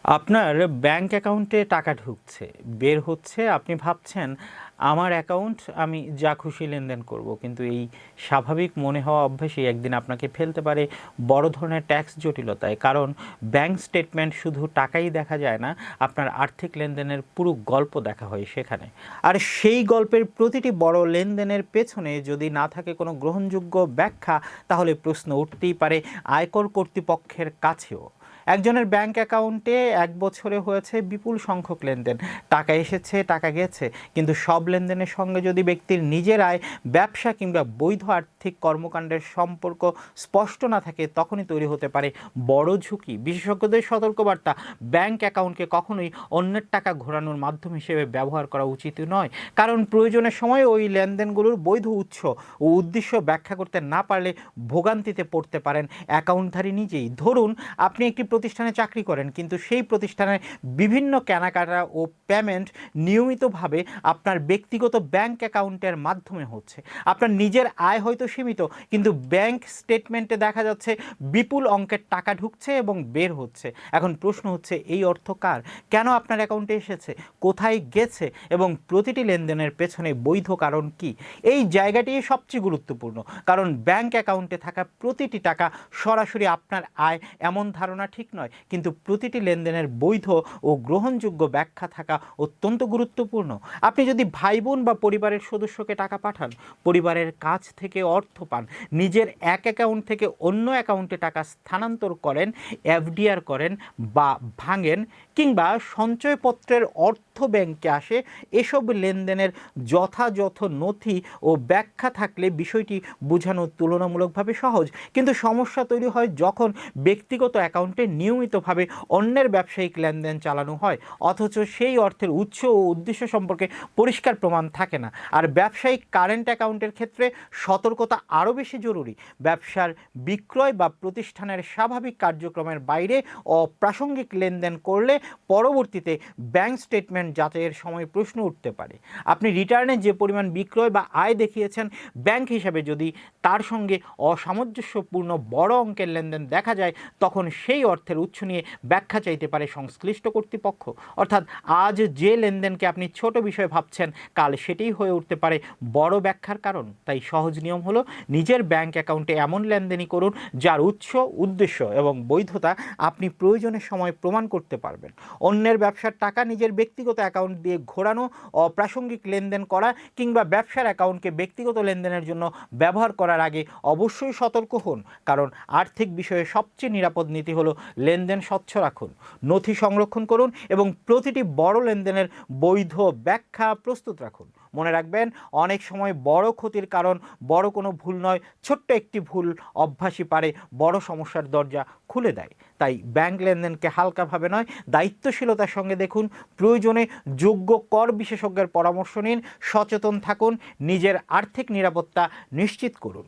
আপনার ব্যাংক অ্যাকাউন্টে টাকা ঢুকছে, বের হচ্ছে, আপনি ভাবছেন আমার অ্যাকাউন্ট, আমি যা খুশি লেনদেন করব। কিন্তু এই স্বাভাবিক মনে হওয়া অভ্যাসই একদিন আপনাকে ফেলতে পারে বড় ধরনের ট্যাক্স জটিলতায়। কারণ ব্যাংক স্টেটমেন্ট শুধু টাকাই দেখা যায় না, আপনার আর্থিক লেনদেনের পুরো গল্প দেখা হয় সেখানে। আর সেই গল্পের প্রতিটি বড় লেনদেনের পেছনে যদি না থাকে কোনো গ্রহণযোগ্য ব্যাখ্যা, তাহলে প্রশ্ন উঠতেই পারে আয়কর কর্তৃপক্ষের কাছেও। একজনের ব্যাংক অ্যাকাউন্টে এক বছরে হয়েছে বিপুল সংখ্যক লেনদেন, টাকা এসেছে, টাকা গেছে, কিন্তু সব লেনদেনের সঙ্গে যদি ব্যক্তির নিজের আয়, ব্যবসা কিংবা বৈধ আর্থিক কর্মকাণ্ডের সম্পর্ক স্পষ্ট না থাকে, তখনই তৈরি হতে পারে বড় ঝুঁকি। বিশেষজ্ঞদের সতর্কবার্তা, ব্যাংক অ্যাকাউন্টকে কখনোই অন্যের টাকা ঘোরানোর মাধ্যম হিসেবে ব্যবহার করা উচিত নয়। কারণ প্রয়োজনের সময় ওই লেনদেনগুলোর বৈধ উৎস ও উদ্দেশ্য ব্যাখ্যা করতে না পারলে ভোগান্তিতে পড়তে পারেন অ্যাকাউন্টধারী নিজেই। ধরুন আপনি একটি প্রতিষ্ঠানে চাকরি করেন, কিন্তু সেই প্রতিষ্ঠানের বিভিন্ন কেনাকাটা ও পেমেন্ট নিয়মিতভাবে আপনার ব্যক্তিগত ব্যাংক অ্যাকাউন্টের মাধ্যমে হচ্ছে। আপনার নিজের আয় হয়তো সীমিত, কিন্তু ব্যাংক স্টেটমেন্টে দেখা যাচ্ছে বিপুল অঙ্কের টাকা ঢুকছে এবং বের হচ্ছে। এখন প্রশ্ন হচ্ছে, এই অর্থ কার, কেন আপনার অ্যাকাউন্টে এসেছে, কোথায় গেছে এবং প্রতিটি লেনদেনের পেছনে বৈধ কারণ কি? এই জায়গাটি সবচেয়ে গুরুত্বপূর্ণ, কারণ ব্যাংক অ্যাকাউন্টে থাকা প্রতিটি টাকা সরাসরি আপনার আয় এমন ধারণা ঠিক নয়, কিন্তু প্রতিটি লেনদেনের বৈধ ও গ্রহণযোগ্য ব্যাখ্যা থাকা অত্যন্ত গুরুত্বপূর্ণ। আপনি যদি ভাই বোন বা পরিবারের সদস্যকে টাকা পাঠান, পরিবারের কাছ থেকে অর্থ পান, নিজের এক অ্যাকাউন্ট থেকে অন্য অ্যাকাউন্টে টাকা স্থানান্তর করেন, এফডিআর করেন বা ভাঙেন, কিংবা সঞ্চয়পত্রের অর্থ ব্যাংকে আসে, এসব লেনদেনের যথাযথ নথি ও ব্যাখ্যা থাকলে বিষয়টি বোঝানো তুলনামূলকভাবে সহজ। কিন্তু সমস্যা তৈরি হয় যখন ব্যক্তিগত অ্যাকাউন্টে নিয়মিতভাবে অন্যের ব্যবসায়িক লেনদেন চালানো হয়, অথচ সেই অর্থের উৎস ও উদ্দেশ্য সম্পর্কে পরিষ্কার প্রমাণ থাকে না। আর ব্যবসায়িক কারেন্ট অ্যাকাউন্টের ক্ষেত্রে সতর্কতা আরও বেশি জরুরি। ব্যবসার বিক্রয় বা প্রতিষ্ঠানের স্বাভাবিক কার্যক্রমের বাইরে অপ্রাসঙ্গিক লেনদেন করলে পরবর্তীতে ব্যাংক স্টেটমেন্ট যাচাইয়ের সময় প্রশ্ন উঠতে পারে। আপনি রিটার্নে যে পরিমাণ বিক্রয় বা আয় দেখিয়েছেন, ব্যাংক হিসাবে যদি তার সঙ্গে অসামঞ্জস্যপূর্ণ বড় অঙ্কের লেনদেন দেখা যায়, তখন সেই অর্থের উৎস নিয়ে ব্যাখ্যা চাইতে পারে সংশ্লিষ্ট কর্তৃপক্ষ। অর্থাৎ আজ যে লেনদেনকে আপনি ছোট বিষয় ভাবছেন, কাল সেটাই হয়ে উঠতে পারে বড় ব্যাখ্যার কারণ। তাই সহজ নিয়ম হলো, নিজের ব্যাংক অ্যাকাউন্টে এমন লেনদেনই করুন যার উৎস, উদ্দেশ্য এবং বৈধতা আপনি প্রয়োজনের সময় প্রমাণ করতে পারবেন। অন্যের ব্যবসার টাকা নিজের ব্যক্তিগত অ্যাকাউন্ট দিয়ে ঘোরানো, অপ্রাসঙ্গিক লেনদেন করা কিংবা ব্যবসার অ্যাকাউন্টকে ব্যক্তিগত লেনদেনের জন্য ব্যবহার করার আগে অবশ্যই সতর্ক হন। কারণ আর্থিক বিষয়ে সবচেয়ে নিরাপদ নীতি হলো লেনদেন স্বচ্ছ রাখুন, নথি সংরক্ষণ করুন এবং প্রতিটি বড় লেনদেনের বৈধ ব্যাখ্যা প্রস্তুত রাখুন। মনে রাখবেন, অনেক সময় বড় ক্ষতির কারণ বড় কোনো ভুল নয়, ছোট্ট একটি ভুল অভ্যাসই পারে বড় সমস্যার দরজা খুলে দেয়। তাই ব্যাংক লেনদেনকে হালকাভাবে নয়, দায়িত্বশীলতার সঙ্গে দেখুন। প্রয়োজনে যোগ্য কর বিশেষজ্ঞের পরামর্শ নিন, সচেতন থাকুন, নিজের আর্থিক নিরাপত্তা নিশ্চিত করুন।